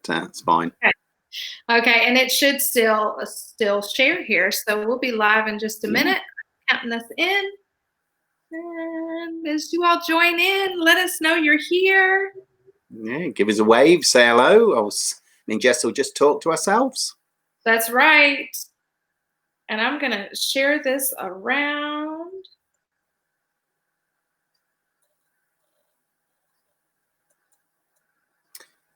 it's fine. Okay, and it should still share here. So we'll be live in just a minute. Counting us in. And as you all join in, let us know you're here. Yeah, give us a wave, say hello. Me and Jess will just talk to ourselves. That's right. And I'm going to share this around.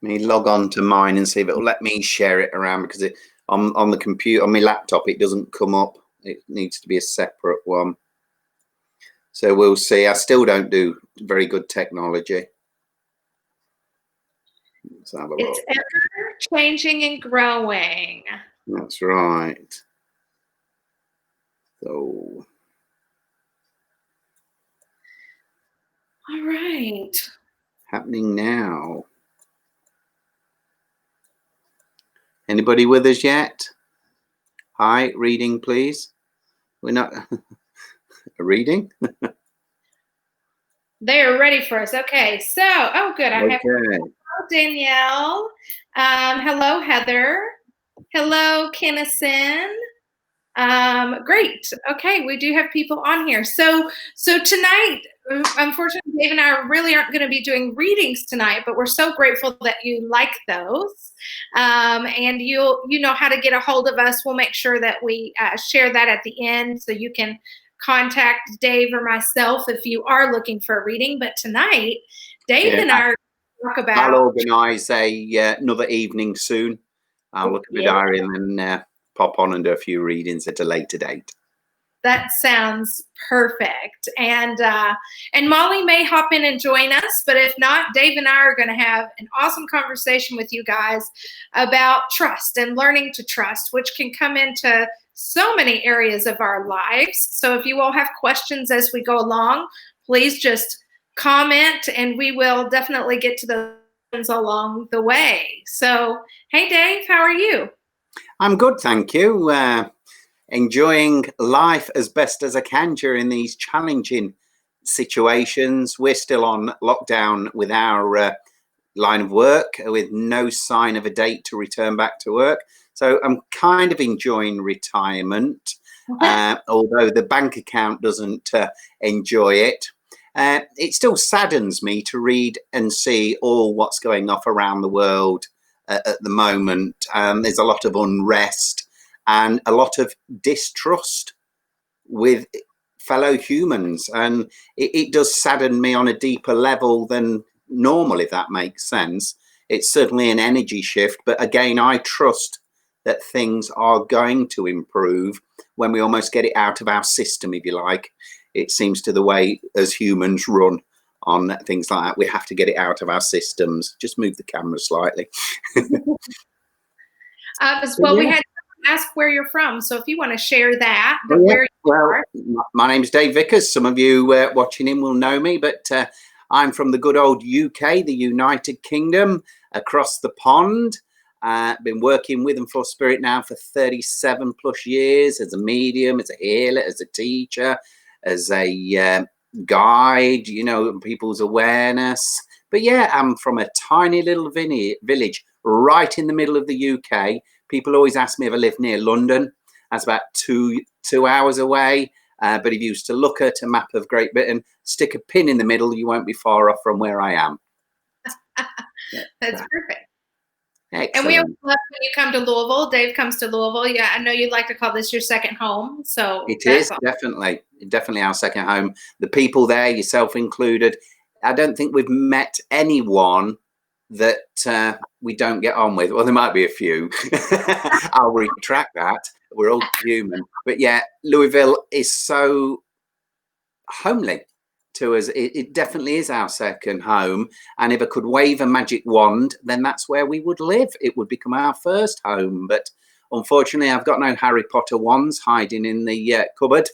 Let me log on to mine and see if it'll let me share it around, because on the computer, on my laptop, it doesn't come up. It needs to be a separate one. So we'll see. I still don't do very good technology. Let's have a look. It's ever changing and growing. That's right. So. All right. Happening now. Anybody with us yet? Hi, reading, please. We're not reading. They are ready for us. Okay, so good. I have Danielle. Hello, Heather. Hello, Kennison. Great. Okay, we do have people on here. So tonight, unfortunately, Dave and I really aren't going to be doing readings tonight, but we're so grateful that you like those. And you know how to get a hold of us. We'll make sure that we share that at the end, so you can contact Dave or myself if you are looking for a reading. But tonight, Dave and I are going to talk about. I'll organise another evening soon. I'll look at the diary and then pop on and do a few readings at a later date. That sounds perfect. And Molly may hop in and join us, but if not, Dave and I are going to have an awesome conversation with you guys about trust and learning to trust, which can come into so many areas of our lives. So if you all have questions as we go along, please just comment and we will definitely get to those along the way. So, hey, Dave, how are you? I'm good, thank you. Enjoying life as best as I can during these challenging situations. We're still on lockdown with our line of work, with no sign of a date to return back to work. So I'm kind of enjoying retirement, although the bank account doesn't enjoy it. It still saddens me to read and see all what's going off around the world at the moment. There's a lot of unrest and a lot of distrust with fellow humans. And it does sadden me on a deeper level than normal, if that makes sense. It's certainly an energy shift. But again, I trust that things are going to improve when we almost get it out of our system, if you like. It seems to the way as humans run on things like that. We have to get it out of our systems. Just move the camera slightly. Well, we had to ask where you're from, so if you want to share that. My name's Dave Vickers. Some of you watching in will know me, but I'm from the good old UK, the United Kingdom, across the pond. Been working with and for Spirit now for 37 plus years, as a medium, as a healer, as a teacher, as a guide, people's awareness. But yeah, I'm from a tiny little village right in the middle of the UK. People always ask me if I live near London. That's about two hours away. But if you used to look at a map of Great Britain, stick a pin in the middle, you won't be far off from where I am. That's perfect. Excellent. And we always love when you come to Louisville. Dave comes to Louisville. Yeah, I know you'd like to call this your second home. So it is definitely our second home. The people there, yourself included, I don't think we've met anyone that we don't get on with. Well, there might be a few. I'll retract that. We're all human. But yeah, Louisville is so homely to us. It definitely is our second home. And if I could wave a magic wand, then that's where we would live. It would become our first home. But unfortunately, I've got no Harry Potter wands hiding in the cupboard.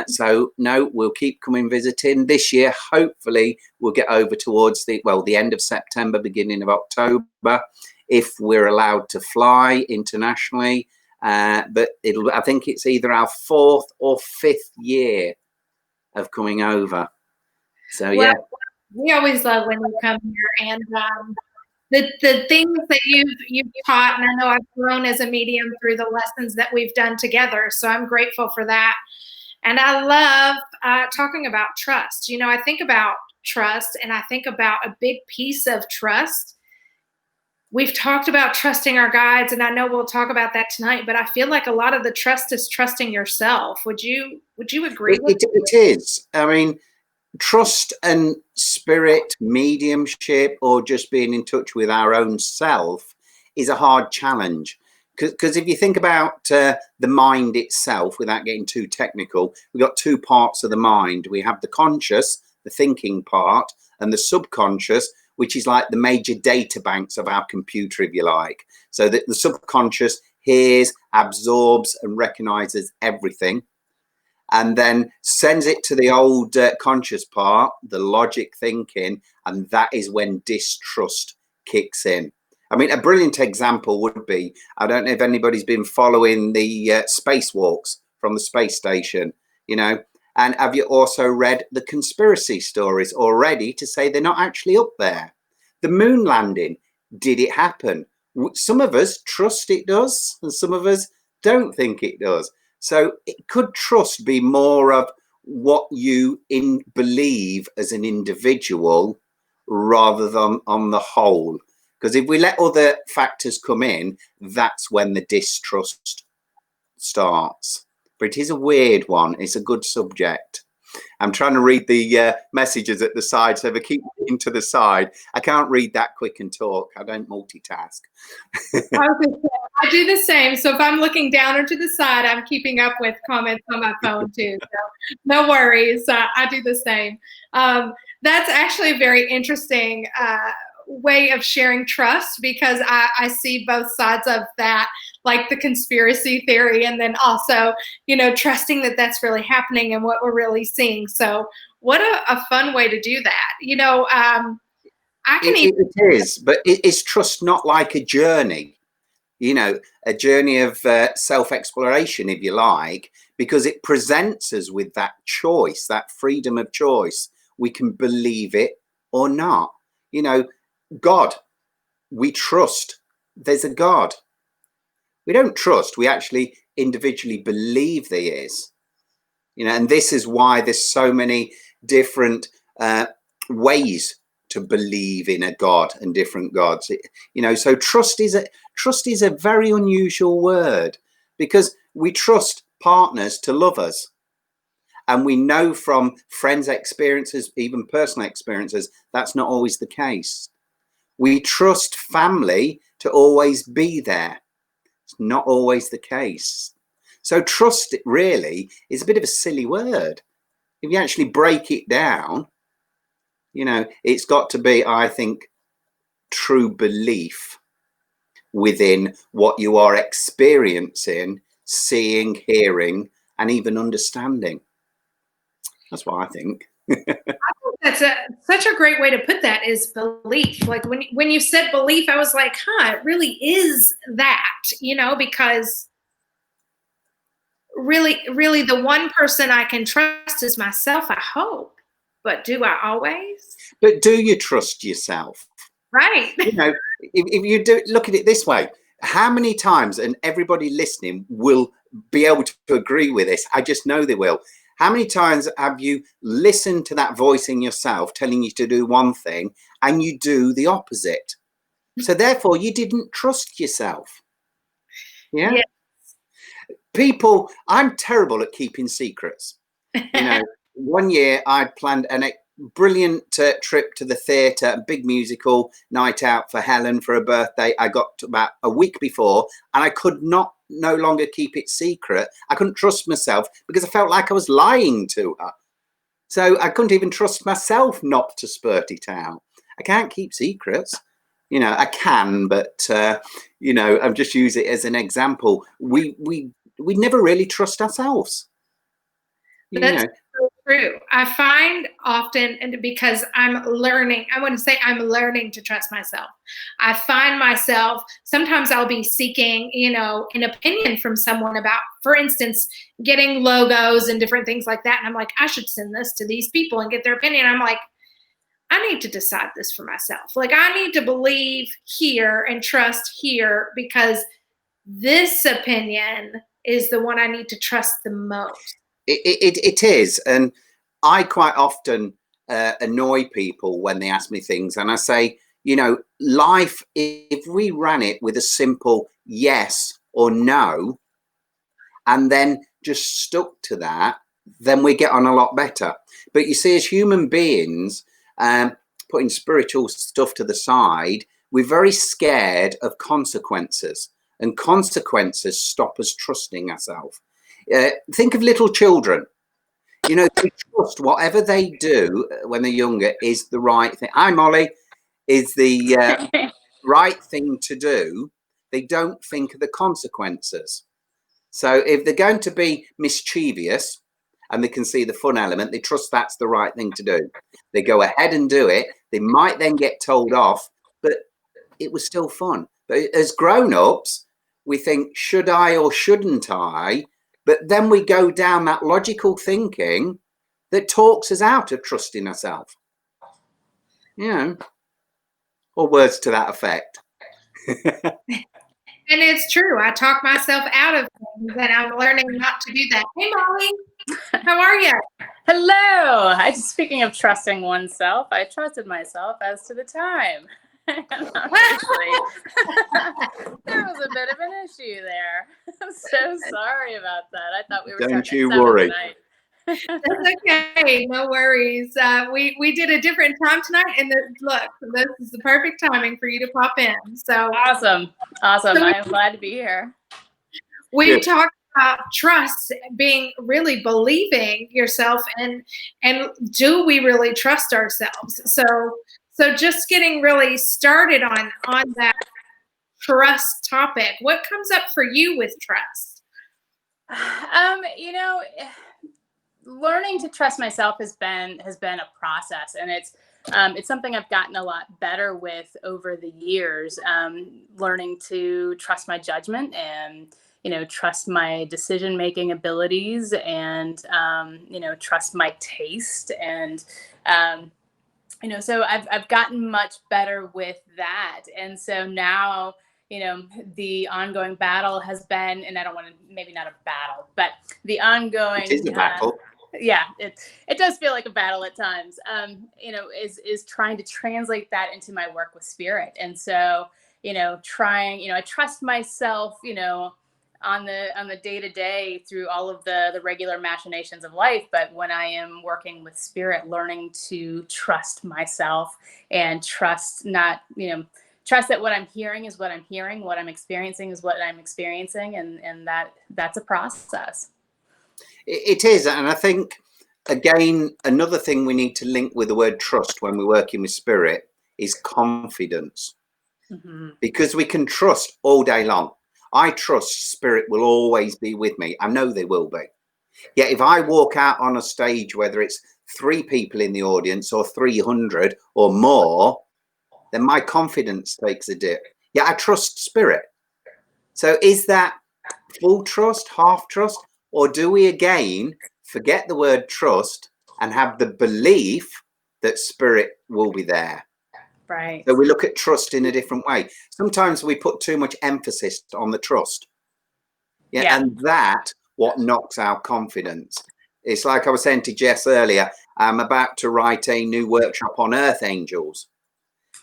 So no, we'll keep coming visiting this year. Hopefully we'll get over towards the end of September, beginning of October, if we're allowed to fly internationally. But I think it's either our 4th or 5th year of coming over. So yeah, we always love when you come here, and the things that you've taught, and I know I've grown as a medium through the lessons that we've done together. So I'm grateful for that. And I love talking about trust. You know, I think about trust, and I think about a big piece of trust. We've talked about trusting our guides, and I know we'll talk about that tonight, but I feel like a lot of the trust is trusting yourself. Would you agree with that? It is. I mean, trust and spirit, mediumship, or just being in touch with our own self is a hard challenge. Because if you think about the mind itself, without getting too technical, we've got two parts of the mind. We have the conscious, the thinking part, and the subconscious, which is like the major data banks of our computer, if you like. So that the subconscious hears, absorbs, and recognizes everything, and then sends it to the old conscious part, the logic thinking, and that is when distrust kicks in. I mean, a brilliant example would be, I don't know if anybody's been following the spacewalks from the space station, you know, and have you also read the conspiracy stories already to say they're not actually up there? The moon landing, did it happen? Some of us trust it does, and some of us don't think it does. So could trust be more of what you believe as an individual rather than on the whole? Because if we let other factors come in, that's when the distrust starts. But it is a weird one. It's a good subject. I'm trying to read the messages at the side, so if I keep looking to the side, I can't read that quick and talk. I don't multitask. I do the same. So if I'm looking down or to the side, I'm keeping up with comments on my phone too. So no worries. I do the same. That's actually a very interesting way of sharing trust, because I see both sides of that, like the conspiracy theory, and then also, you know, trusting that that's really happening and what we're really seeing. So what a fun way to do that. You know, it is, but is trust not like a journey? You know, a journey of self-exploration, if you like, because it presents us with that choice, that freedom of choice. We can believe it or not. You know, God, we trust there's a God. We don't trust, we actually individually believe there is. You know, and this is why there's so many different ways to believe in a God and different gods. You know, so trust is a very unusual word, because we trust partners to love us. And we know from friends' experiences, even personal experiences, that's not always the case. We trust family to always be there. It's not always the case. So trust, it really is a bit of a silly word. If you actually break it down, you know, it's got to be, I think, true belief within what you are experiencing, seeing, hearing, and even understanding. That's what I think. I think that's such a great way to put that, is belief. Like when you said belief, I was like, it really is that, you know, because really the one person I can trust is myself, I hope. But do I always? But do you trust yourself? Right. You know, if you do look at it this way, how many times, and everybody listening will be able to agree with this, I just know they will. How many times have you listened to that voice in yourself telling you to do one thing and you do the opposite? So therefore you didn't trust yourself. Yeah. Yes. People, I'm terrible at keeping secrets. You know, one year I planned a brilliant trip to the theatre, a big musical night out for Helen for her birthday. I got to about a week before, and I could no longer keep it secret. I couldn't trust myself because I felt like I was lying to her. So I couldn't even trust myself not to spurt it out. I can't keep secrets. You know, I can, but you know, I've just used it as an example. We never really trust ourselves. That's so true. I find often, and because I'm learning, I want to say I'm learning to trust myself. I find myself, sometimes I'll be seeking, you know, an opinion from someone about, for instance, getting logos and different things like that. And I'm like, I should send this to these people and get their opinion. I'm like, I need to decide this for myself. Like, I need to believe here and trust here, because this opinion is the one I need to trust the most. It is. And I quite often annoy people when they ask me things, and I say, life, if we ran it with a simple yes or no, and then just stuck to that, then we get on a lot better. But you see, as human beings, putting spiritual stuff to the side, we're very scared of consequences, and consequences stop us trusting ourselves. Think of little children. They trust whatever they do when they're younger is the right thing. Hi, Molly. Is the right thing to do. They don't think of the consequences. So if they're going to be mischievous and they can see the fun element, they trust that's the right thing to do. They go ahead and do it. They might then get told off, but it was still fun. But as grown-ups, we think, should I or shouldn't I? But then we go down that logical thinking that talks us out of trusting ourselves. Or words to that effect. And it's true. I talk myself out of things, and I'm learning not to do that. Hey, Molly, how are you? Hello. Speaking of trusting oneself, I trusted myself as to the time. Obviously, there was a bit of an issue there. I'm so sorry about that. I thought we were. Don't you worry. Tonight. That's okay. No worries. We did a different time tonight, and look, this is the perfect timing for you to pop in. So awesome. I'm glad to be here. We talked about trust being really believing yourself, and do we really trust ourselves? So just getting really started on that trust topic. What comes up for you with trust? Learning to trust myself has been a process, and it's something I've gotten a lot better with over the years. Learning to trust my judgment and trust my decision-making abilities, and trust my taste, and so I've gotten much better with that. And so now, the ongoing battle has been, and I don't want to, maybe not a battle, but the ongoing. It is a battle. Yeah, it does feel like a battle at times. Is trying to translate that into my work with spirit. And so, I trust myself, on the day-to-day through all of the regular machinations of life. But when I am working with spirit, learning to trust myself and trust that what I'm hearing is what I'm hearing, what I'm experiencing is what I'm experiencing, and that's a process. It is. And I think, again, another thing we need to link with the word trust when we're working with spirit is confidence. Mm-hmm. Because we can trust all day long. I trust spirit will always be with me. I know they will be. Yet if I walk out on a stage, whether it's 3 people in the audience or 300 or more, then my confidence takes a dip. Yeah, I trust spirit. So is that full trust, half trust? Or do we again forget the word trust and have the belief that spirit will be there? Right. So we look at trust in a different way. Sometimes we put too much emphasis on the trust. Yeah. And that what knocks our confidence. It's like I was saying to Jess earlier, I'm about to write a new workshop on earth angels.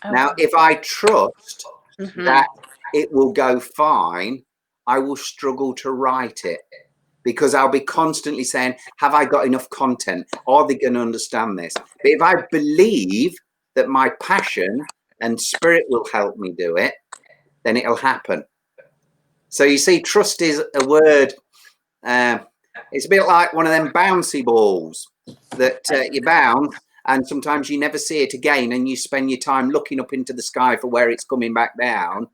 Oh. Now, if I trust that it will go fine, I will struggle to write it. Because I'll be constantly saying, have I got enough content? Are they going to understand this? But if I believe that my passion and spirit will help me do it, then it'll happen. So you see, trust is a word. It's a bit like one of them bouncy balls that you bounce, and sometimes you never see it again, and you spend your time looking up into the sky for where it's coming back down,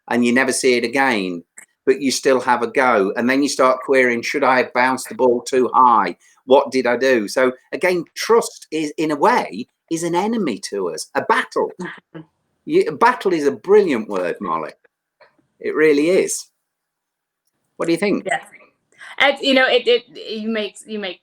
and you never see it again. But you still have a go. And then you start querying, should I have bounced the ball too high? What did I do? So again, trust is, in a way, is an enemy to us. A battle. A battle is a brilliant word, Molly. It really is. What do you think? Yeah. And, you make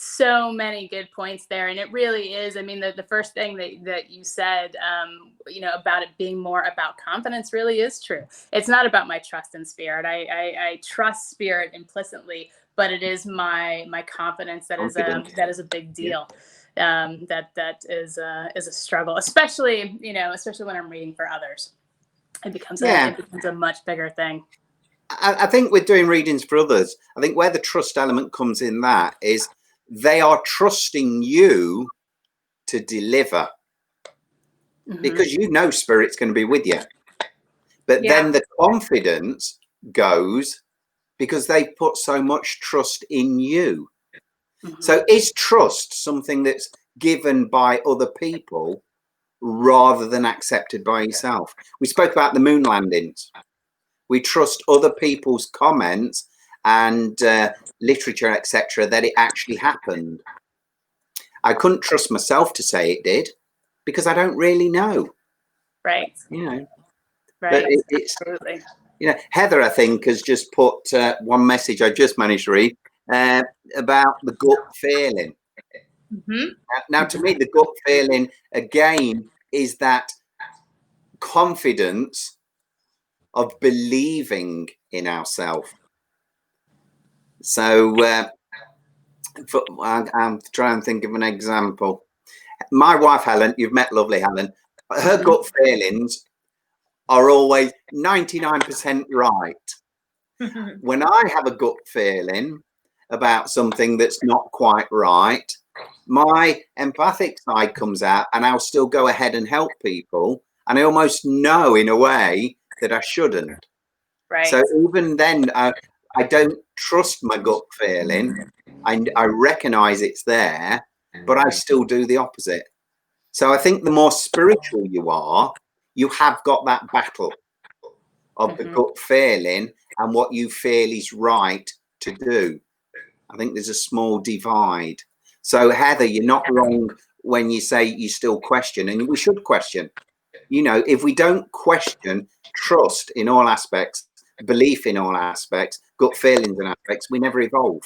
so many good points there. And it really is, I mean, the first thing that you said, about it being more about confidence really is true. It's not about my trust in spirit. I trust spirit implicitly, but it is my confidence that is a big deal. That is a struggle, especially when I'm reading for others. It becomes a much bigger thing. I think with doing readings for others, I think where the trust element comes in, that is they are trusting you to deliver, because spirit's going to be with you. But then the confidence goes because they put so much trust in you. So is trust something that's given by other people rather than accepted by yourself? We spoke about the moon landings. We trust other people's comments and literature, etc., that it actually happened. I couldn't trust myself to say it did because I don't really know. Right. Right. But it's absolutely. Heather, I think, has just put one message I just managed to read about the gut feeling. Now, to me, the gut feeling again is that confidence of believing in ourselves. So I'm trying to think of an example. My wife Helen, you've met lovely Helen, her gut feelings are always 99% right. When I have a gut feeling about something that's not quite right, my empathic side comes out and I'll still go ahead and help people, and I almost know in a way that I shouldn't. Right. So even then, I don't trust my gut feeling. I recognize it's there, but I still do the opposite. So I think the more spiritual you are, you have got that battle of the gut feeling and what you feel is right to do. I think there's a small divide. So Heather, you're not wrong when you say you still question, and we should question. If we don't question trust in all aspects, belief in all aspects, gut feelings in aspects, we never evolve.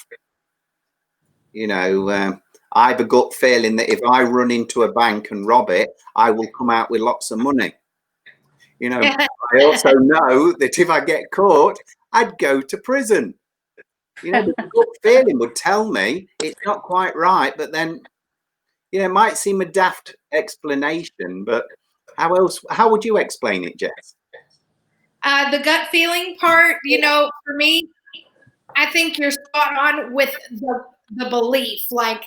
I have a gut feeling that if I run into a bank and rob it, I will come out with lots of money. I also know that if I get caught, I'd go to prison. The gut feeling would tell me it's not quite right, but then, it might seem a daft explanation, but how would you explain it, Jess? The gut feeling part, for me, I think you're spot on with the belief. Like,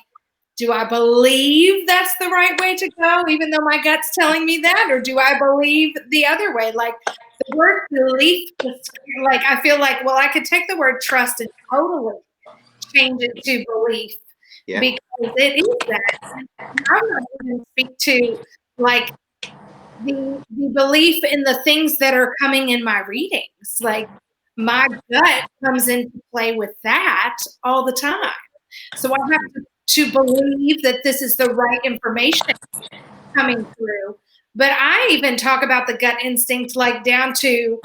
do I believe that's the right way to go, even though my gut's telling me that? Or do I believe the other way? Like, the word belief, like, I feel like, well, I could take the word trust and totally change it to belief. Yeah. Because it is that. I'm not going to speak to, like, the belief in the things that are coming in my readings. Like, my gut comes into play with that all the time. So I have to believe that this is the right information coming through. But I even talk about the gut instinct, like down to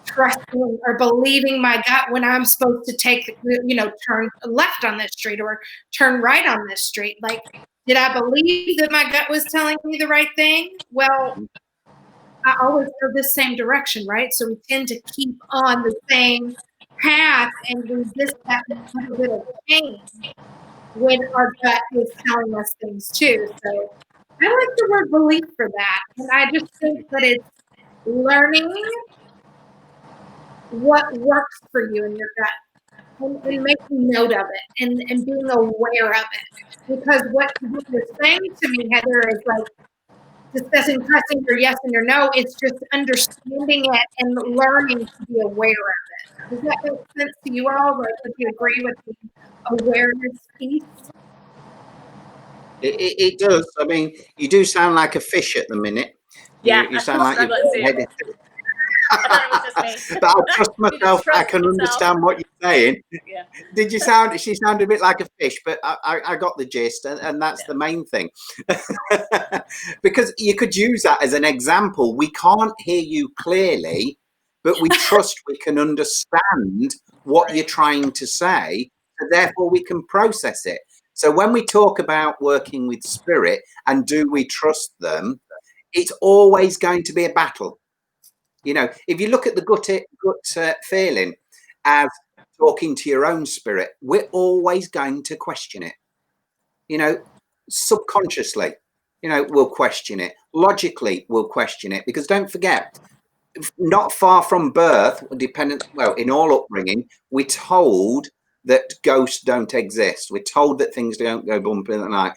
trusting or believing my gut when I'm supposed to turn left on this street or turn right on this street. Like, did I believe that my gut was telling me the right thing? Well, I always go the same direction, right? So we tend to keep on the same path and resist that little bit of change when our gut is telling us things too. So I like the word belief for that. And I just think that it's learning what works for you in your gut and making note of it and being aware of it. Because what you're saying to me, Heather, is like discussing pressing your yes and your no. It's just understanding it and learning to be aware of it. Does that make sense to you all? Like, would you agree with the awareness piece? It does. I mean, you do sound like a fish at the minute. Yeah, you sound like you're headed. I thought it was just me. But I trust myself. I can understand what you're saying. Yeah. Did you sound? She sounded a bit like a fish, but I got the gist, and that's the main thing. Because you could use that as an example. We can't hear you clearly, but we trust we can understand what you're trying to say, so therefore we can process it. So when we talk about working with spirit and do we trust them, it's always going to be a battle. You know, if you look at the gut feeling as talking to your own spirit, we're always going to question it. You know, subconsciously, you know, we'll question it. Logically, we'll question it, because don't forget, not far from birth, well, in all upbringing, we're told that ghosts don't exist. We're told that things don't go bump in the night.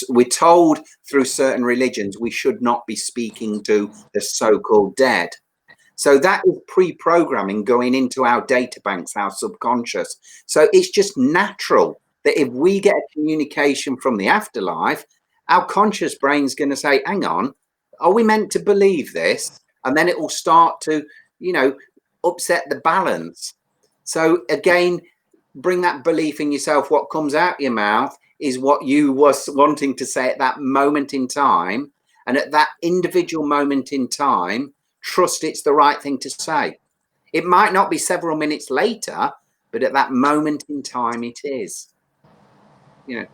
We're told through certain religions we should not be speaking to the so-called dead. So that is pre-programming going into our data banks, our subconscious. So it's just natural that if we get a communication from the afterlife, our conscious brain's going to say, hang on, are we meant to believe this? And then it will start to, you know, upset the balance. So again, bring that belief in yourself. What comes out your mouth is what you was wanting to say at that moment in time. And at that individual moment in time, trust it's the right thing to say. It might not be several minutes later, but at that moment in time, it is. You know.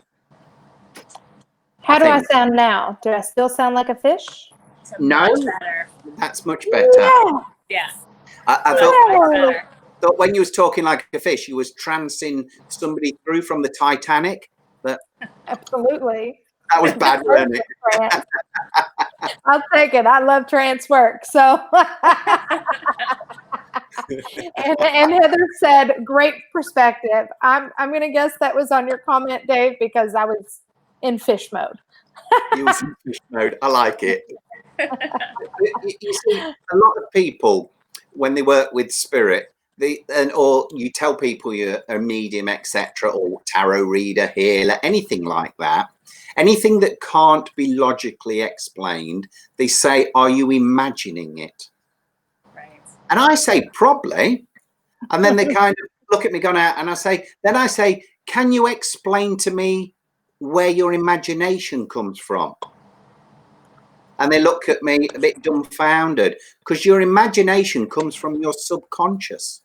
How do I sound now? Do I still sound like a fish? No, better. That's much better. Yeah. I thought when you was talking like a fish, you was trancing somebody through from the Titanic. But absolutely. That was bad, wasn't it? I'll take it. I love trance work. So, and Heather said, great perspective. I'm going to guess that was on your comment, Dave, because I was in fish mode. You was in fish mode. I like it. You see, a lot of people, when they work with spirit, or you tell people you're a medium, etc., or tarot reader, healer, anything like that, anything that can't be logically explained, they say, are you imagining it? Right. And I say, probably. And then they kind of look at me going out, and I say, can you explain to me where your imagination comes from? And they look at me a bit dumbfounded, because your imagination comes from your subconscious.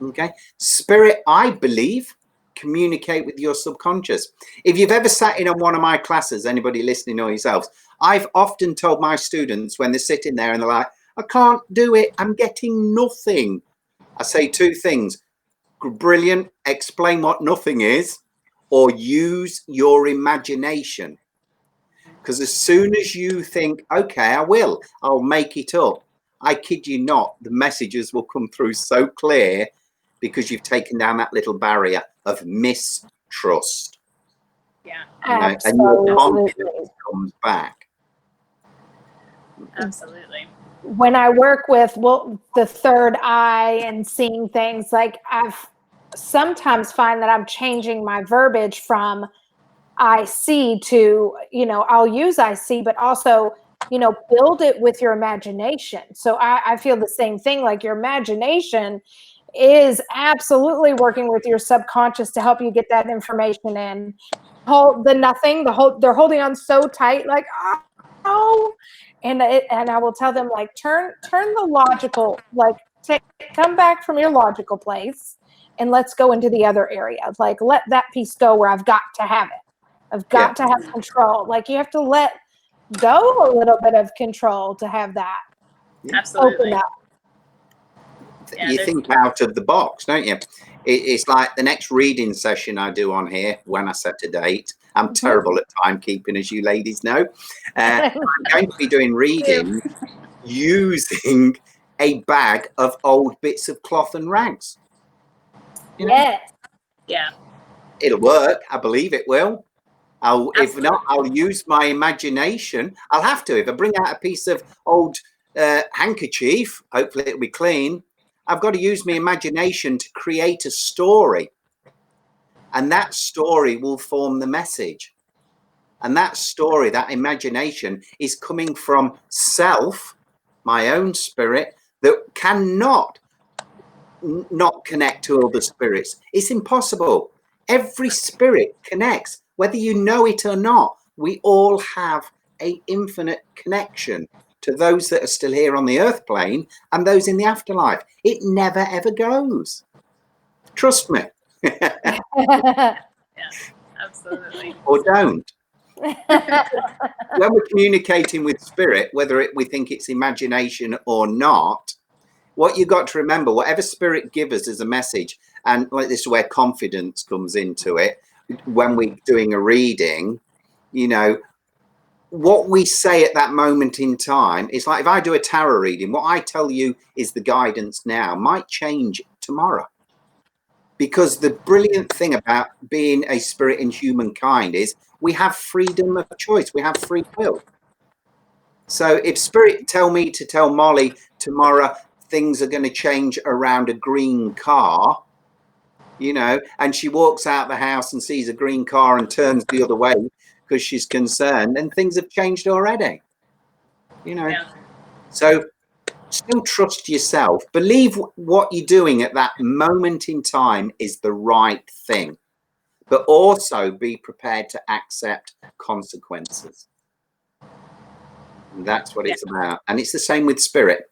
Okay. Spirit, I believe, communicate with your subconscious. If you've ever sat in on one of my classes, anybody listening or yourselves, I've often told my students when they're sitting there and they're like, I can't do it, I'm getting nothing. I say two things. Brilliant. Explain what nothing is, or use your imagination. Because as soon as you think, okay, I'll make it up, I kid you not, the messages will come through so clear, because you've taken down that little barrier of mistrust. Yeah. And your confidence comes back. Absolutely. When I work with the third eye and seeing things, like I've sometimes find that I'm changing my verbiage from I see to, I'll use I see, but also, build it with your imagination. So I feel the same thing, like your imagination is absolutely working with your subconscious to help you get that information in. They're holding on so tight, like, oh, and I will tell them, like, turn the logical, like, come back from your logical place and let's go into the other area. Like, let that piece go where I've got to have it. I've got to have control. Like, you have to let go a little bit of control to have that. Absolutely. Open up. You think out of the box, don't you? It's like the next reading session I do on here, when I set a date. I'm terrible at timekeeping, as you ladies know. I'm going to be doing reading using a bag of old bits of cloth and rags. Yes. Yeah. It'll work. I believe it will. If not, I'll use my imagination. I'll have to. If I bring out a piece of old handkerchief, hopefully it'll be clean. I've got to use my imagination to create a story. And that story will form the message. And that story, that imagination, is coming from self, my own spirit, that cannot not connect to other spirits. It's impossible. Every spirit connects, whether you know it or not. We all have an infinite connection to those that are still here on the earth plane and those in the afterlife. It never, ever goes. Trust me. Yeah, Absolutely. Or don't. When we're communicating with spirit, whether we think it's imagination or not, what you got to remember, whatever spirit gives us as a message, and like this is where confidence comes into it. When we're doing a reading, you know, what we say at that moment in time, it's like if I do a tarot reading, what I tell you is the guidance now might change tomorrow. Because the brilliant thing about being a spirit in humankind is we have freedom of choice. We have free will. So if spirit tell me to tell Molly tomorrow things are going to change around a green car, you know, and she walks out the house and sees a green car and turns the other way because she's concerned, then things have changed already, you know. Yeah. So still trust yourself. Believe what you're doing at that moment in time is the right thing, but also be prepared to accept consequences. And that's what it's about. And it's the same with spirit.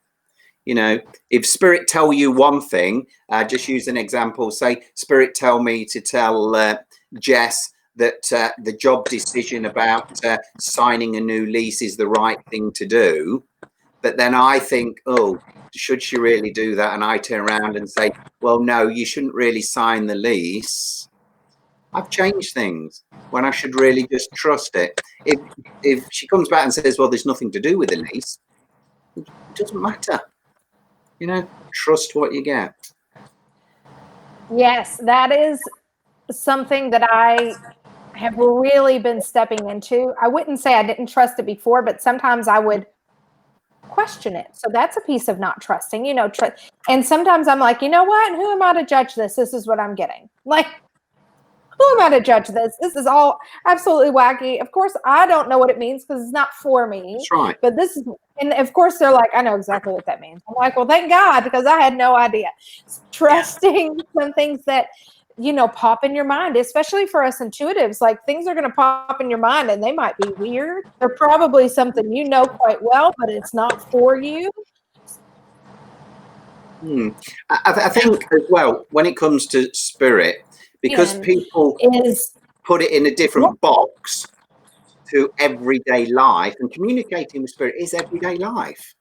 You know, if spirit tell you one thing, just use an example, say spirit tell me to tell Jess that the job decision about signing a new lease is the right thing to do. But then I think, oh, should she really do that? And I turn around and say, well, no, you shouldn't really sign the lease. I've changed things when I should really just trust it. If she comes back and says, well, there's nothing to do with the lease, it doesn't matter. You know, trust what you get. Yes, that is something that I have really been stepping into. I wouldn't say I didn't trust it before, but sometimes I would question it. So that's a piece of not trusting, you know, and sometimes I'm like, you know what? Who am I to judge this? This is what I'm getting. Like, who am I to judge this? This is all absolutely wacky. Of course, I don't know what it means because it's not for me. That's right. But this is, and of course, they're like, I know exactly what that means. I'm like, well, thank God, because I had no idea. Trusting some things that, you know, pop in your mind, especially for us intuitives, like things are going to pop in your mind and they might be weird. They're probably something you know quite well, but it's not for you. I think as well, when it comes to spirit, because people put it in a different box to everyday life, and communicating with spirit is everyday life,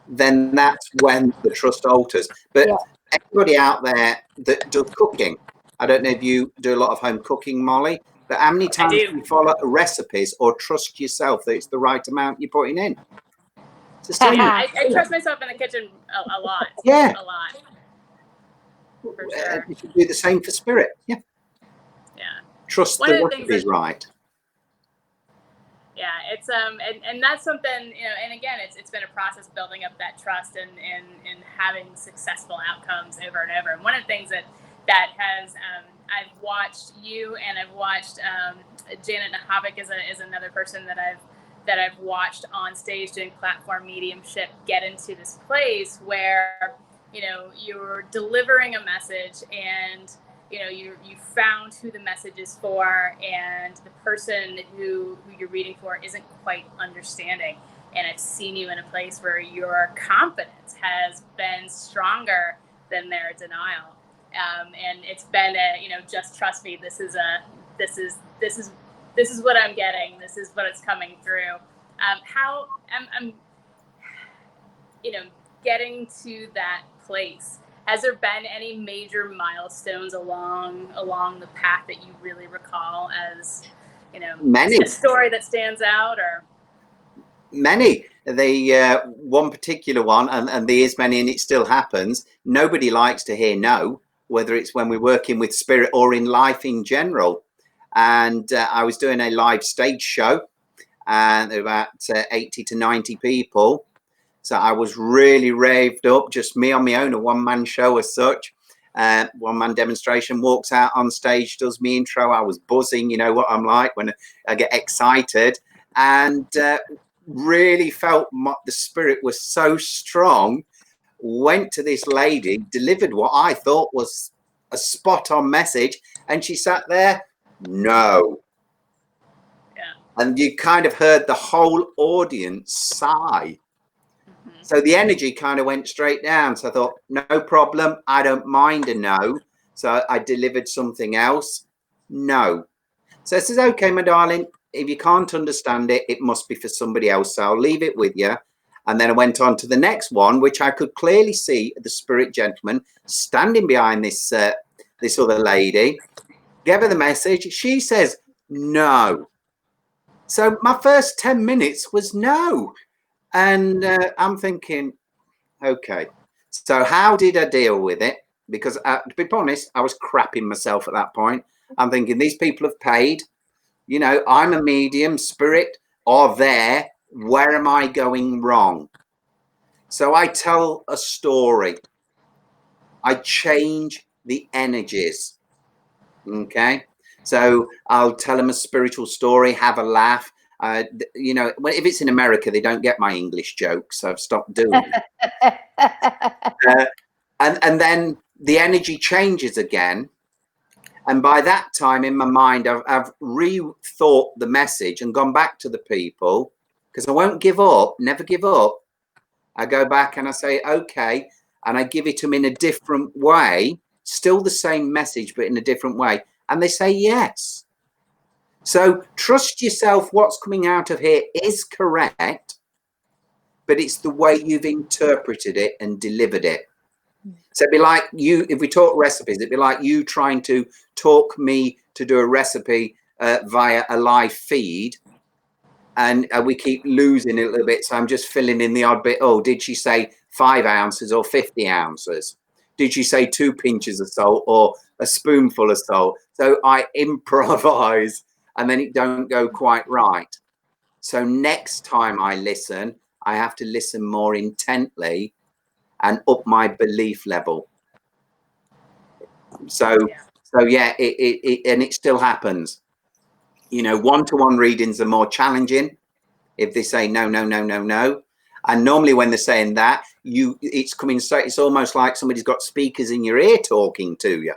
then that's when the trust alters. But everybody out there that does cooking, I don't know if you do a lot of home cooking, Molly, but how many times do you follow recipes or trust yourself that it's the right amount you're putting in? I trust myself in the kitchen a lot. Yeah. A lot. For sure. You should do the same for spirit. Yeah. Trust the recipe's right. Yeah, it's and that's something, you know, and again, it's been a process building up that trust and having successful outcomes over and over. And one of the things that has I've watched you, and I've watched Janet Nahavik is another person that I've watched on stage doing platform mediumship get into this place where, you know, you're delivering a message and, you know, you found who the message is for, and the person who you're reading for isn't quite understanding. And I've seen you in a place where your confidence has been stronger than their denial. And it's been you know, just trust me. This is what I'm getting. This is what it's coming through. How I'm, you know, getting to that place. Has there been any major milestones along the path that you really recall as, you know, many. A story that stands out, or? Many. The one particular one, and there is many, and it still happens. Nobody likes to hear no, whether it's when we're working with spirit or in life in general. And I was doing a live stage show, and there were about 80 to 90 people. So I was really raved up, just me on my own, a one-man show as such. One-man demonstration, walks out on stage, does me intro. I was buzzing, you know what I'm like when I get excited, and really felt the spirit was so strong. Went to this lady, delivered what I thought was a spot-on message, and she sat there, no. Yeah. And you kind of heard the whole audience sigh. So the energy kind of went straight down. So I thought, no problem. I don't mind a no. So I delivered something else. No. So I says, okay, my darling, if you can't understand it, it must be for somebody else. So I'll leave it with you. And then I went on to the next one, which I could clearly see the spirit gentleman standing behind this this other lady. Gave her the message. She says, no. So my first 10 minutes was no. And I'm thinking, okay, so how did I deal with it? Because to be honest, I was crapping myself at that point. I'm thinking, these people have paid. You know, I'm a medium, spirit are there. Where am I going wrong? So I tell a story. I change the energies. Okay. So I'll tell them a spiritual story, have a laugh. You know, if it's in America, they don't get my English jokes, so I've stopped doing it. And then the energy changes again. And by that time in my mind, I've rethought the message and gone back to the people, because I won't give up, never give up. I go back and I say, okay, and I give it to them in a different way, still the same message, but in a different way. And they say yes. So trust yourself. What's coming out of here is correct, but it's the way you've interpreted it and delivered it. So it'd be like you, if we talk recipes, it'd be like you trying to talk me to do a recipe via a live feed. And we keep losing it a little bit. So I'm just filling in the odd bit. Oh, did she say 5 ounces or 50 ounces? Did she say 2 pinches of salt or a spoonful of salt? So I improvise and then it don't go quite right. So next time I listen, I have to listen more intently and up my belief level. So yeah, and it still happens. You know, one-to-one readings are more challenging if they say no, no, no, no, no. And normally when they're saying that, it's coming straight. It's almost like somebody's got speakers in your ear talking to you.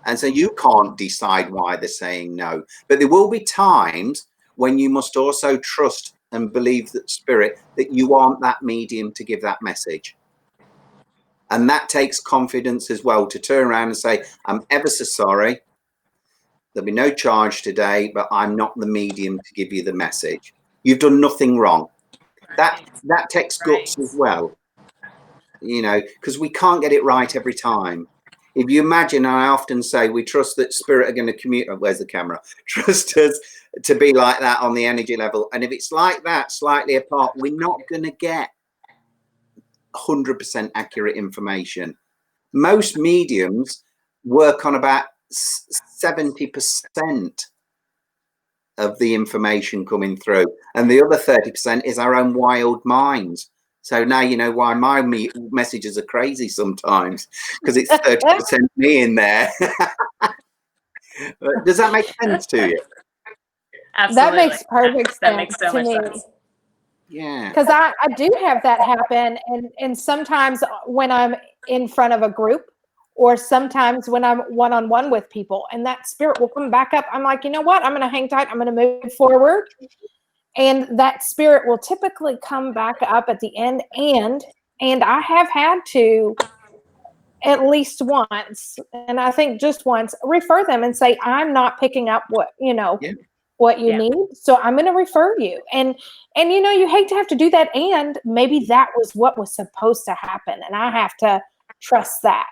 And so you can't decide why they're saying no. But there will be times when you must also trust and believe that spirit, that you aren't that medium to give that message. And that takes confidence as well to turn around and say, I'm ever so sorry. There'll be no charge today, but I'm not the medium to give you the message. You've done nothing wrong. That takes guts as well, you know, because we can't get it right every time. If you imagine, I often say, we trust that spirit are going to communicate. Where's the camera? Trust us to be like that on the energy level. And if it's like that, slightly apart, we're not going to get 100% accurate information. Most mediums work on about 70% of the information coming through, and the other 30% is our own wild minds. So now you know why my messages are crazy sometimes, because it's 30% me in there. Does that make sense to you? Absolutely. That makes perfect sense. That makes so much sense. Yeah. Because I do have that happen, and sometimes when I'm in front of a group, or sometimes when I'm one-on-one with people, and that spirit will come back up. I'm like, you know what? I'm going to hang tight. I'm going to move forward. And that spirit will typically come back up at the end. And I have had to at least once, and I think just once, refer them and say, I'm not picking up what, you know, what you need. So I'm going to refer you. And, you know, you hate to have to do that. And maybe that was what was supposed to happen. And I have to trust that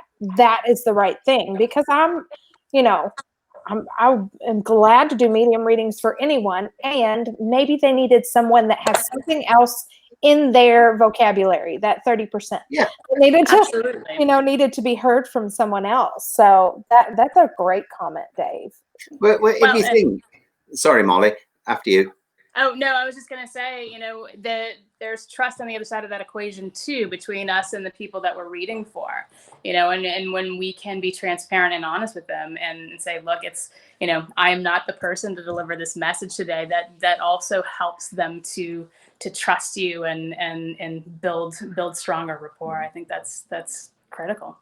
is the right thing, because I'm glad to do medium readings for anyone. And maybe they needed someone that has something else in their vocabulary, that 30%. Yeah. Needed to be heard from someone else. So that's a great comment, Dave. Well, if you think, sorry, Molly, after you. Oh, no, I was just going to say, you know, that there's trust on the other side of that equation, too, between us and the people that we're reading for, you know, and when we can be transparent and honest with them and say, look, it's, you know, I am not the person to deliver this message today, that also helps them to trust you and build stronger rapport. I think that's critical.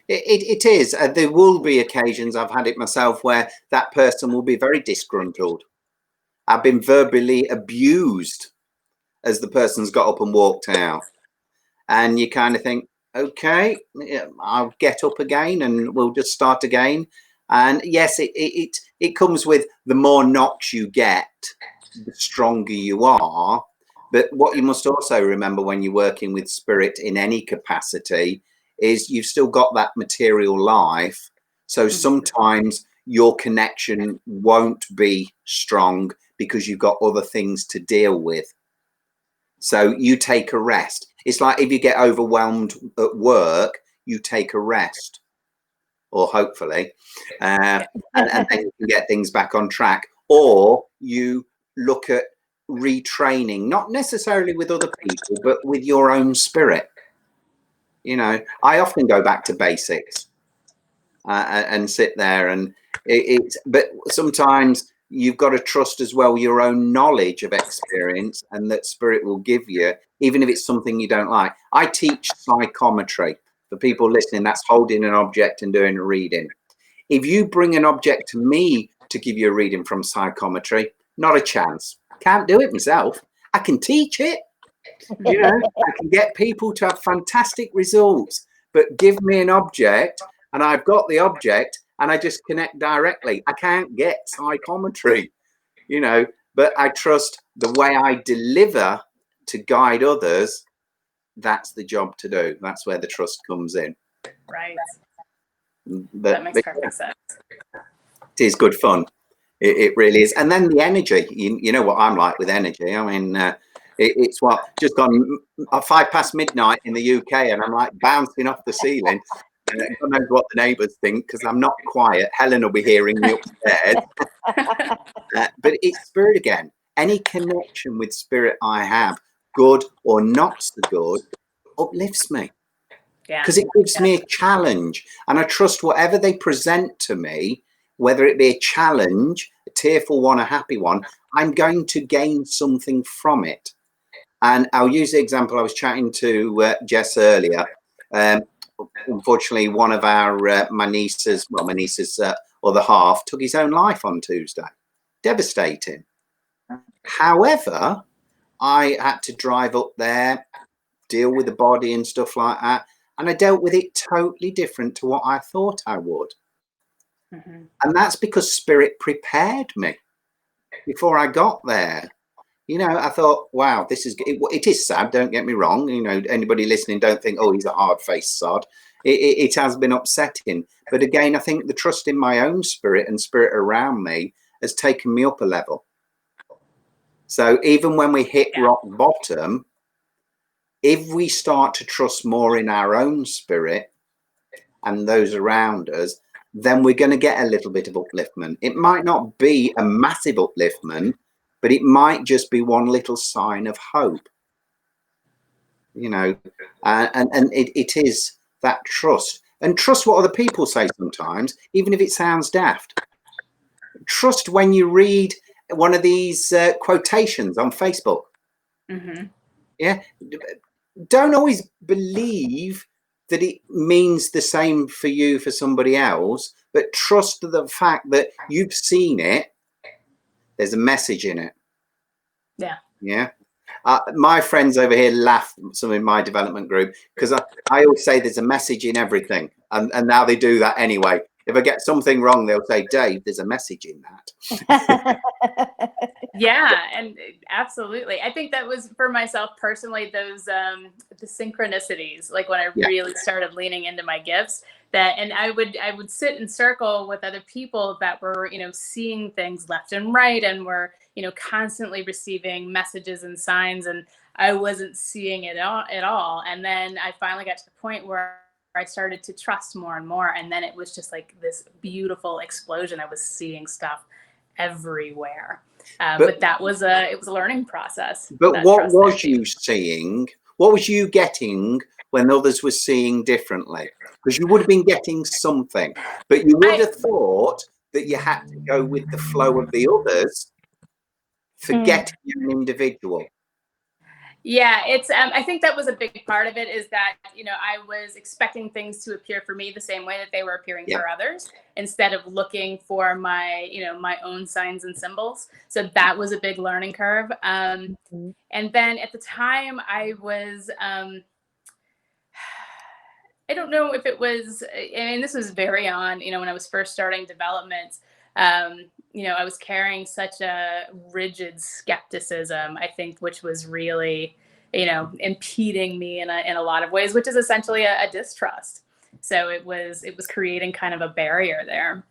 It is. There will be occasions, I've had it myself, where that person will be very disgruntled. I've been verbally abused as the person's got up and walked out. And you kind of think, okay, I'll get up again and we'll just start again. And yes, it comes with the more knocks you get, the stronger you are. But what you must also remember when you're working with spirit in any capacity is you've still got that material life. So sometimes your connection won't be strong because you've got other things to deal with. So you take a rest. It's like if you get overwhelmed at work, you take a rest, or hopefully, and then you can get things back on track. Or you look at retraining, not necessarily with other people, but with your own spirit. You know, I often go back to basics and sit there, and but sometimes you've got to trust as well your own knowledge of experience, and that spirit will give you, even if it's something you don't like. I teach psychometry. For people listening, that's holding an object and doing a reading. If you bring an object to me to give you a reading from psychometry, not a chance. Can't do it myself. I can teach it. You know, I can get people to have fantastic results, but give me an object and I've got the object and I just connect directly. I can't get psychometry, you know, but I trust the way I deliver to guide others. That's the job to do. That's where the trust comes in. Right. That makes perfect sense. It is good fun. It really is. And then the energy, you know what I'm like with energy. I mean, it's just gone 5 past midnight in the UK and I'm like bouncing off the ceiling. God knows what the neighbours think because I'm not quiet. Helen will be hearing me upstairs. But it's spirit again. Any connection with spirit I have, good or not so good, uplifts me. Because it gives me a challenge. And I trust whatever they present to me, whether it be a challenge, a tearful one, a happy one, I'm going to gain something from it. And I'll use the example I was chatting to Jess earlier. Unfortunately, one of my nieces, other half, took his own life on Tuesday. Devastating. However, I had to drive up there, deal with the body and stuff like that. And I dealt with it totally different to what I thought I would. And that's because spirit prepared me before I got there. You know, I thought, wow, it is sad. Don't get me wrong. You know, anybody listening, don't think, oh, he's a hard-faced sod. It has been upsetting. But again, I think the trust in my own spirit and spirit around me has taken me up a level. So even when we hit rock bottom, if we start to trust more in our own spirit and those around us, then we're going to get a little bit of upliftment. It might not be a massive upliftment, but it might just be one little sign of hope, you know, and it is that trust. And trust what other people say sometimes, even if it sounds daft. Trust when you read one of these quotations on Facebook. Yeah. Don't always believe that it means the same for you, for somebody else, but trust the fact that you've seen it. There's a message in it. Yeah. My friends over here laugh, some in my development group, because I always say there's a message in everything. And now they do that anyway. If I get something wrong, they'll say, Dave, there's a message in that. Yeah, and absolutely. I think that was for myself personally, those the synchronicities, like when I really started leaning into my gifts, and I would sit in circle with other people that were, you know, seeing things left and right and were, you know, constantly receiving messages and signs, and I wasn't seeing it at all. And then I finally got to the point where I started to trust more and more. And then it was just like this beautiful explosion. I was seeing stuff everywhere. But that was it was a learning process. But what was you seeing? What was you getting when others were seeing differently? Because you would have been getting something, but you would have thought that you had to go with the flow of the others, forgetting an individual. Yeah, it's I think that was a big part of it, is that, you know, I was expecting things to appear for me the same way that they were appearing for others, instead of looking for my, you know, my own signs and symbols. So that was a big learning curve. And then at the time I was I don't know if it was, and this was very on, when I was first starting development, I was carrying such a rigid skepticism, I think, which was really, impeding me in a lot of ways, which is essentially a distrust. So it was creating kind of a barrier there.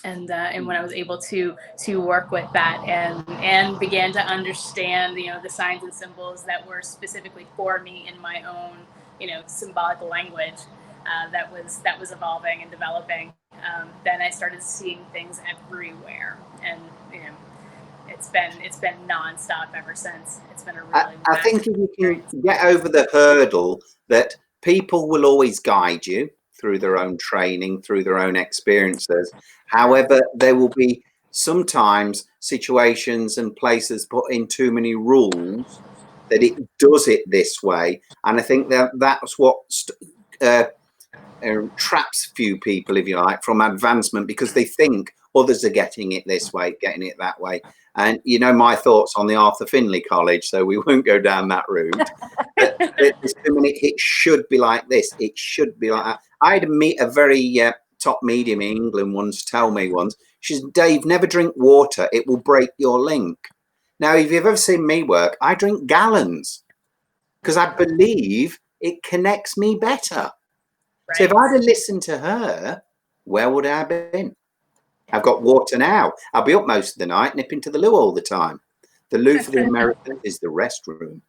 And when I was able to work with that and began to understand, the signs and symbols that were specifically for me in my own, symbolic language, that was evolving and developing, then I started seeing things everywhere, and it's been nonstop ever since. It's been a really. I think if you can get over the hurdle that people will always guide you through their own training, through their own experiences. However, there will be sometimes situations and places put in too many rules that it does it this way. And I think that's what traps few people, if you like, from advancement, because they think others are getting it this way, getting it that way. And my thoughts on the Arthur Findlay College, so we won't go down that route. There's too many, it should be like this, it should be like that. I had a very top medium in England once tell me once, she says, Dave, never drink water, it will break your link. Now, if you've ever seen me work, I drink gallons because I believe it connects me better. Right. So if I'd have listened to her, where would I have been? I've got water now. I'll be up most of the night, nipping to the loo all the time. The loo for the Americans is the restroom.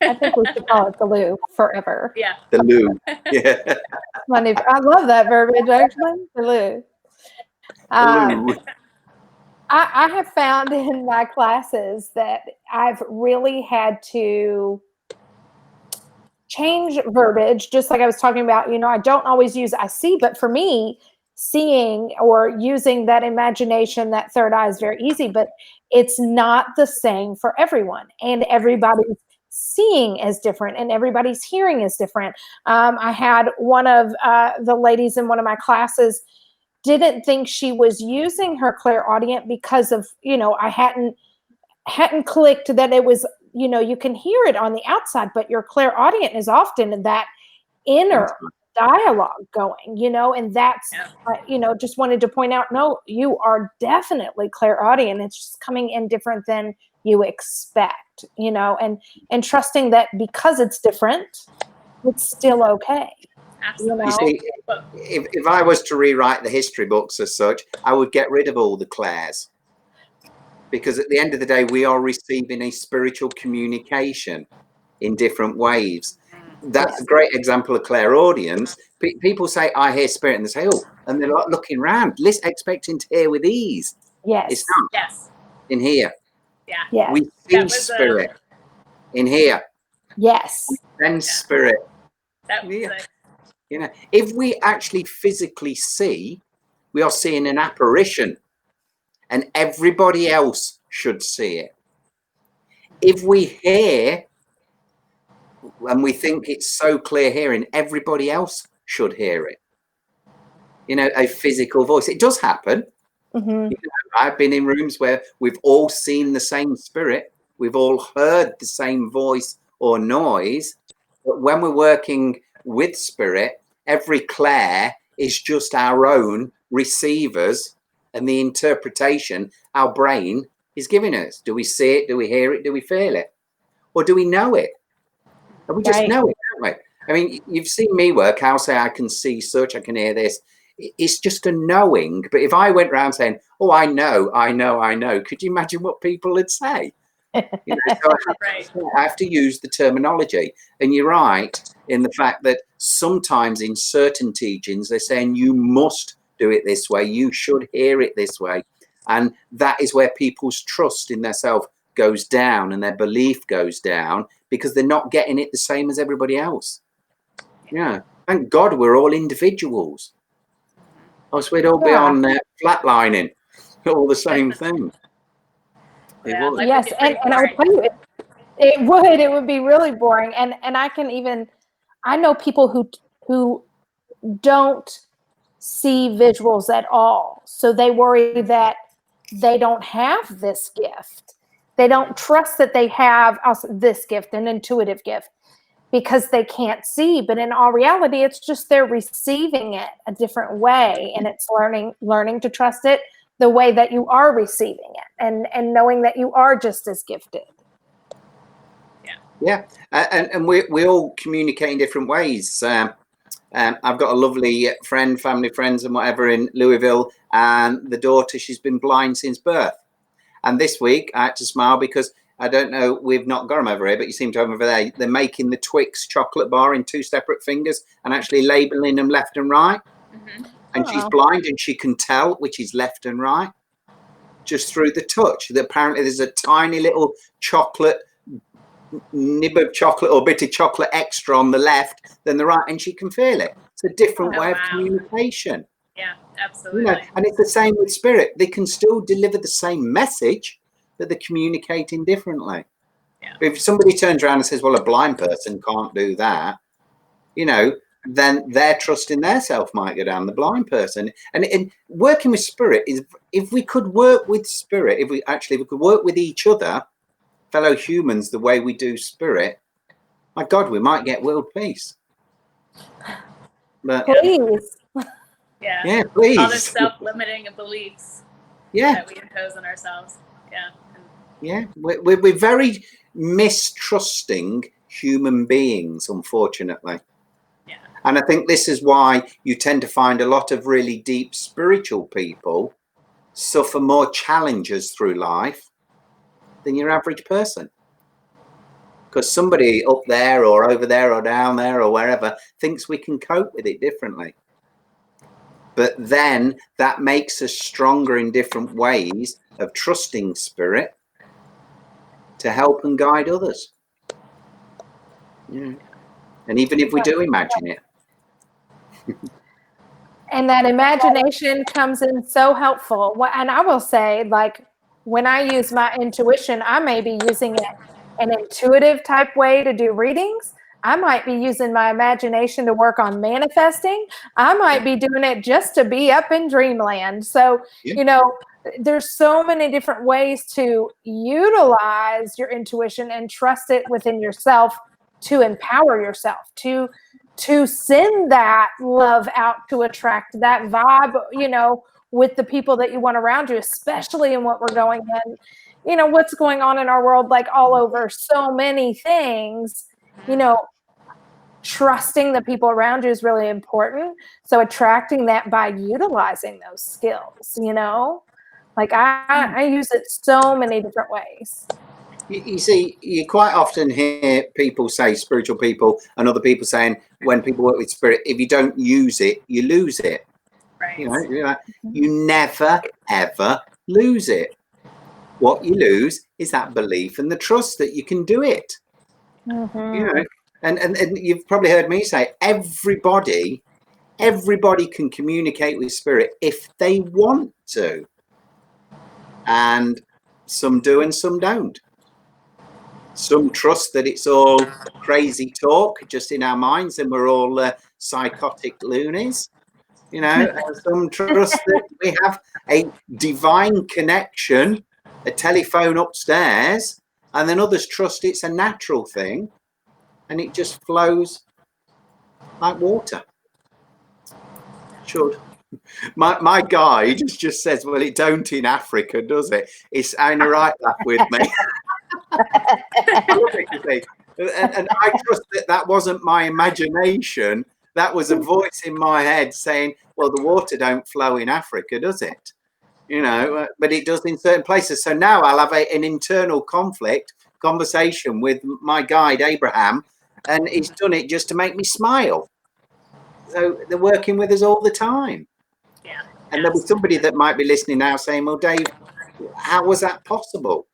I think we should call it the loo forever. Yeah. The loo. Yeah. I love that verbiage, actually. The loo. I have found in my classes that I've really had to change verbiage, just like I was talking about. I don't always use I see, but for me, seeing or using that imagination, that third eye is very easy, but it's not the same for everyone. And everybody's seeing is different and everybody's hearing is different. I had one of the ladies in one of my classes didn't think she was using her clairaudient because of, I hadn't clicked that it was, you can hear it on the outside, but your clairaudient is often that inner dialogue going, and that's, just wanted to point out, no, you are definitely clairaudient. It's just coming in different than you expect, and trusting that because it's different, it's still okay. Absolutely. You see, if I was to rewrite the history books as such, I would get rid of all the Claires. Because at the end of the day, we are receiving a spiritual communication in different waves. That's a great example of clairaudience. People say, I hear spirit, and they say, oh, and they're like looking around, expecting to hear with ease. Yes. It's not. Yes. In here. Yeah. Yeah. We see spirit. In here. Yes. We sense spirit. That was if we actually physically see, we are seeing an apparition, and everybody else should see it. If we hear, and we think it's so clear hearing, everybody else should hear it. A physical voice. It does happen. Mm-hmm. I've been in rooms where we've all seen the same spirit. We've all heard the same voice or noise. But when we're working with spirit, every clair is just our own receivers and the interpretation our brain is giving us. Do we see it? Do we hear it? Do we feel it? Or do we know it? And we just know it, don't we? I mean, you've seen me work. I'll say I can see such, I can hear this. It's just a knowing. But if I went around saying, oh, I know, could you imagine what people would say? So I have to use the terminology. And you're right in the fact that sometimes in certain teachings, they're saying you must do it this way. You should hear it this way. And that is where people's trust in their self goes down and their belief goes down because they're not getting it the same as everybody else. Yeah. Thank God we're all individuals. Else we'd all be on flatlining, all the same thing. Yes, and I would tell you, it would be really boring. And I know people who don't see visuals at all. So they worry that they don't have this gift. They don't trust that they have this gift, an intuitive gift. because they can't see, but in all reality, it's just they're receiving it a different way, and it's learning to trust it the way that you are receiving it, and knowing that you are just as gifted. Yeah, and we all communicate in different ways. I've got a lovely friend, family friends and whatever in Louisville, and the daughter, she's been blind since birth. And this week I had to smile because I don't know, we've not got them over here, but you seem to have them over there. They're making the Twix chocolate bar in 2 separate fingers and actually labeling them left and right. Mm-hmm. And she's blind and she can tell which is left and right just through the touch. Apparently there's a tiny little chocolate nib of chocolate or bit of chocolate extra on the left than the right, and she can feel it. It's a different way of communication. Yeah, absolutely. And it's the same with spirit. They can still deliver the same message, but they're communicating differently. Yeah. If somebody turns around and says, well, a blind person can't do that, then their trust in their self might go down, the blind person. And working with spirit is, if we could work with spirit, if we could work with each other, fellow humans, the way we do spirit, my God, we might get world peace. But, please. Yeah, please. All the self-limiting beliefs that we impose on ourselves. Yeah. We're very mistrusting human beings, unfortunately. Yeah. And I think this is why you tend to find a lot of really deep spiritual people suffer more challenges through life than your average person. Because somebody up there or over there or down there or wherever thinks we can cope with it differently. But then that makes us stronger in different ways of trusting spirit to help and guide others. Yeah. And even if we do imagine it. And that imagination comes in so helpful. And I will say, like, when I use my intuition, I may be using it an intuitive type way to do readings. I might be using my imagination to work on manifesting. I might be doing it just to be up in dreamland. So, there's so many different ways to utilize your intuition and trust it within yourself to empower yourself, to send that love out, to attract that vibe, with the people that you want around you, especially in what we're going in, what's going on in our world, like all over so many things, trusting the people around you is really important. So attracting that by utilizing those skills, like I use it so many different ways. You see, you quite often hear people say, spiritual people and other people saying, when people work with spirit, if you don't use it, you lose it. Right. You never, ever lose it. What you lose is that belief and the trust that you can do it. Mm-hmm. And you've probably heard me say, everybody can communicate with spirit if they want to. And some do and some don't. Some trust that it's all crazy talk just in our minds and we're all psychotic loonies. Some trust that we have a divine connection, a telephone upstairs, and then others trust it's a natural thing and it just flows like water. Should. My guide just says, well, it don't in Africa, does it? It's Anna right laugh with me. And I trust that wasn't my imagination. That was a voice in my head saying, well, the water don't flow in Africa, does it? But it does in certain places. So now I'll have an internal conversation with my guide, Abraham, and he's done it just to make me smile. So they're working with us all the time. Yeah. And there'll be somebody that might be listening now saying, well, Dave, how was that possible?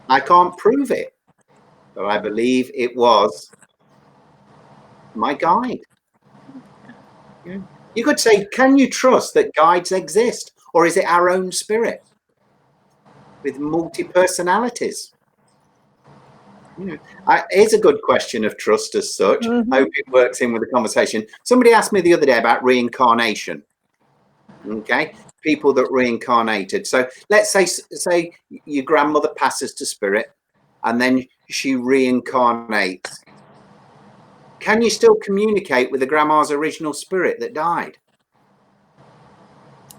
I can't prove it, but I believe it was my guide. Yeah. You could say, can you trust that guides exist? Or is it our own spirit with multi-personalities? Here's a good question of trust as such. Mm-hmm. I hope it works in with the conversation. Somebody asked me the other day about reincarnation. Okay, people that reincarnated. So let's say your grandmother passes to spirit and then she reincarnates can you still communicate with the grandma's original spirit that died?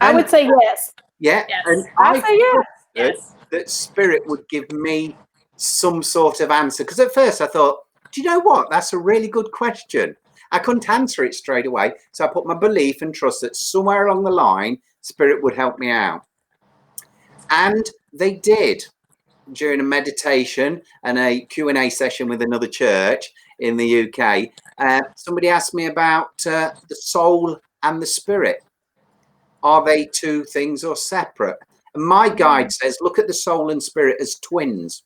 I would say yes. Yeah. Yes. And I say yes. Yes. that spirit would give me some sort of answer. Because at first I thought, do you know what? That's a really good question. I couldn't answer it straight away. So I put my belief and trust that somewhere along the line, spirit would help me out. And they did. During a meditation and a Q&A session with another church in the UK, somebody asked me about the soul and the spirit. Are they two things or separate? And my guide says, look at the soul and spirit as twins.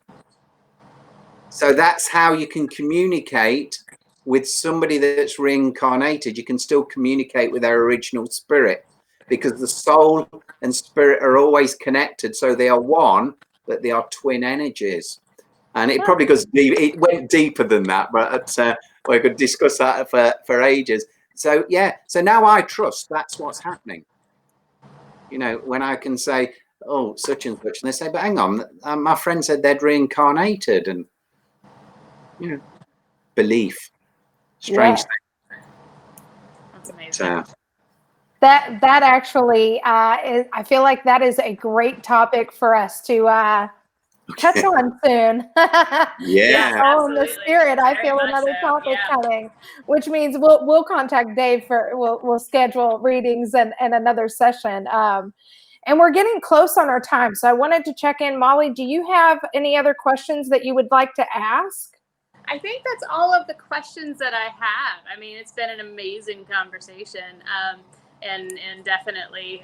So that's how you can communicate with somebody that's reincarnated. You can still communicate with their original spirit, because the soul and spirit are always connected. So they are one, but they are twin energies. And it probably goes deep. It went deeper than that, but we could discuss that for ages. So yeah, so now I trust that's what's happening. You know, when I can say, oh, such and such, and they say, but hang on, my friend said they'd reincarnated, and you know, belief, strange thing. That's amazing. That actually I feel like that is a great topic for us to touch on soon. Yeah. Oh, and the spirit. I feel another topic coming, which means we'll contact Dave for we'll schedule readings and another session. And we're getting close on our time, so I wanted to check in. Molly, do you have any other questions that you would like to ask? I think that's all of the questions that I have. I mean, it's been an amazing conversation, and definitely,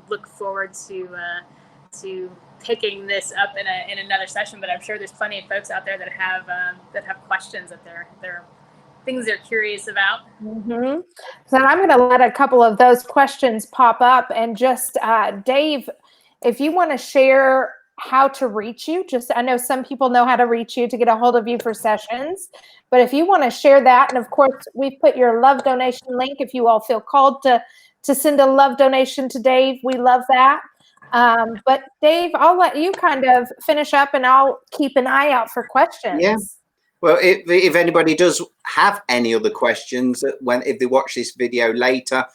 look forward to picking this up in another session. But I'm sure there's plenty of folks out there that have questions that they're things they're curious about. Mm-hmm. So I'm going to let a couple of those questions pop up, and just Dave, if you want to share how to reach you. Just, I know some people know how to reach you to get a hold of you for sessions, but if you want to share that, and of course we've put your love donation link if you all feel called to send a love donation to Dave, we love that. But Dave, I'll let you kind of finish up, and I'll keep an eye out for questions. Yeah. Well, if anybody does have any other questions, if they watch this video later,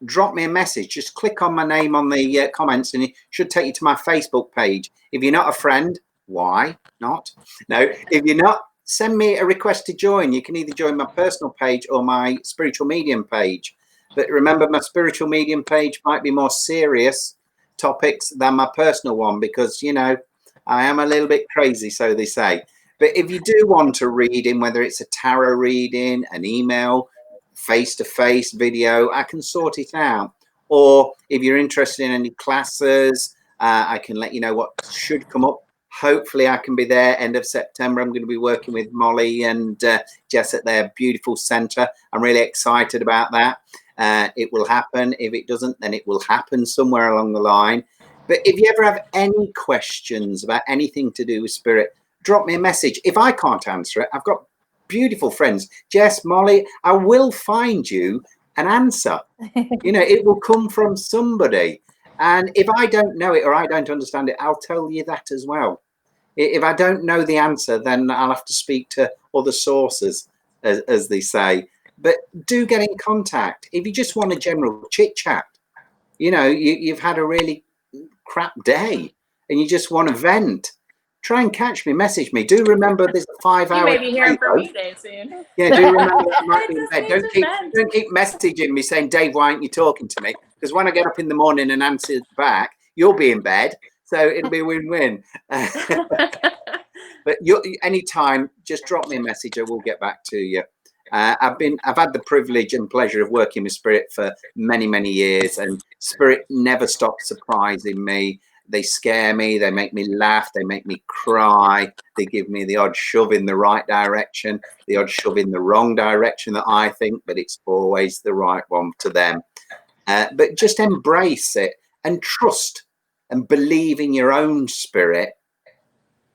drop me a message. Just click on my name on the comments, and it should take you to my Facebook page. If you're not a friend, why not? No, if you're not, send me a request to join. You can either join my personal page or my spiritual medium page. But remember, my spiritual medium page might be more serious topics than my personal one, because, you know, I am a little bit crazy, so they say. But if you do want a reading, whether it's a tarot reading, an email, face-to-face video, I can sort it out. Or if you're interested in any classes, I can let you know what should come up. Hopefully I can be there end of September. I'm going to be working with Molly and Jess at their beautiful centre. I'm really excited about that. It will happen. If it doesn't, then it will happen somewhere along the line. But if you ever have any questions about anything to do with spirit, drop me a message. If I can't answer it, I've got beautiful friends, Jess, Molly, I will find you an answer. You know, it will come from somebody. And if I don't know it or I don't understand it, I'll tell you that as well. If I don't know the answer, then I'll have to speak to other sources, as they say. But do get in contact. If you just want a general chit chat, you know, you've had a really crap day and you just want to vent, try and catch me, message me. Do remember there's a 5 hour. You may be hearing from me, Dave, soon. Yeah, do remember that I might be in bed. Don't keep messaging me saying, Dave, why aren't you talking to me? Because when I get up in the morning and answer back, you'll be in bed. So it'll be a win-win. But anytime, just drop me a message. I will get back to you. I've had the privilege and pleasure of working with spirit for many, many years, and spirit never stops surprising me. They scare me, they make me laugh, they make me cry, they give me the odd shove in the right direction, the odd shove in the wrong direction that I think, but it's always the right one to them. But just embrace it and trust and believe in your own spirit,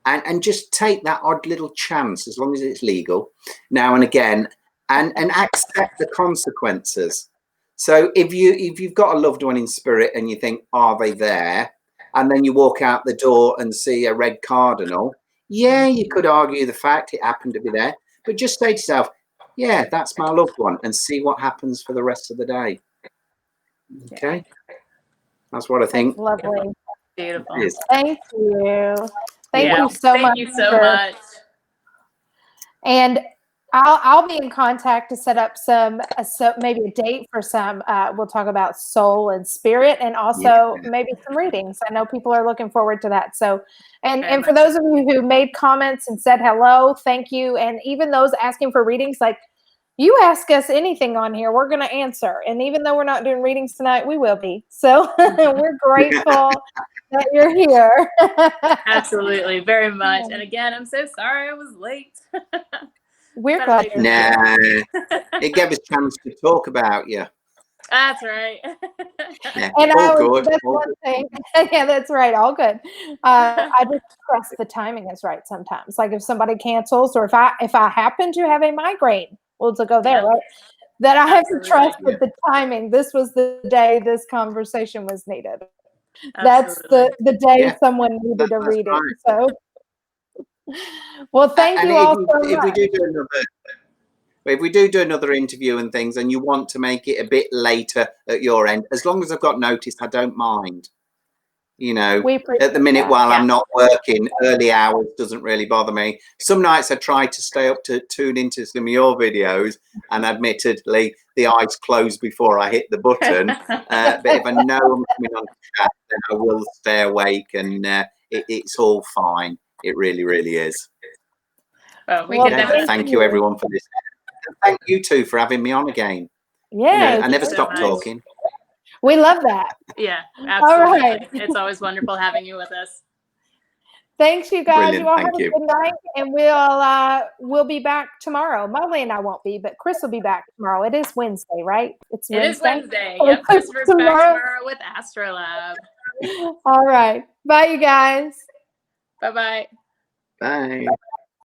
and just take that odd little chance, as long as it's legal, now and again, and accept the consequences. So if you've got a loved one in spirit and you think, are they there? And then you walk out the door and see a red cardinal. Yeah, you could argue the fact it happened to be there, but just say to yourself, yeah, that's my loved one, and see what happens for the rest of the day. Okay, that's what I think. That's lovely. Beautiful. Thank you. Thank Yeah. you so much. Thank you so much. And I'll be in contact to set up some maybe a date for some. We'll talk about soul and spirit, and also maybe some readings. I know people are looking forward to that. So, and for those of you who made comments and said hello, thank you. And even those asking for readings, like, you ask us anything on here, we're going to answer. And even though we're not doing readings tonight, we will be. So we're grateful that you're here. Absolutely, very much. And again, I'm so sorry I was late. We're glad. Nah, it gave us a chance to talk about you. That's right. Yeah, And that's one thing. Yeah, that's right. All good. I just trust the timing is right sometimes. Like if somebody cancels, or if I happen to have a migraine, we'll go there, right? That I have to trust that the timing. This was the day this conversation was needed. That's the day someone needed a reading. Right. So, well, thank you all so much. If we do another interview and things, and you want to make it a bit later at your end, as long as I've got notice, I don't mind. You know, at the minute while I'm not working, early hours doesn't really bother me. Some nights I try to stay up to tune into some of your videos, and admittedly, the eyes close before I hit the button. But if I know I'm coming on chat, then I will stay awake, and it's all fine. It really, really is. Well, thank you everyone for this. Thank you too for having me on again. Yeah, I never stop talking. We love that. Yeah, absolutely. All right. It's always wonderful having you with us. Thanks, you guys. Brilliant. You all Thank have a good night, and we'll be back tomorrow. Molly and I won't be, but Chris will be back tomorrow. It is Wednesday, right? It is Wednesday. Yep, Christopher's back tomorrow with Astrolab. All right. Bye, you guys. Bye-bye. Bye.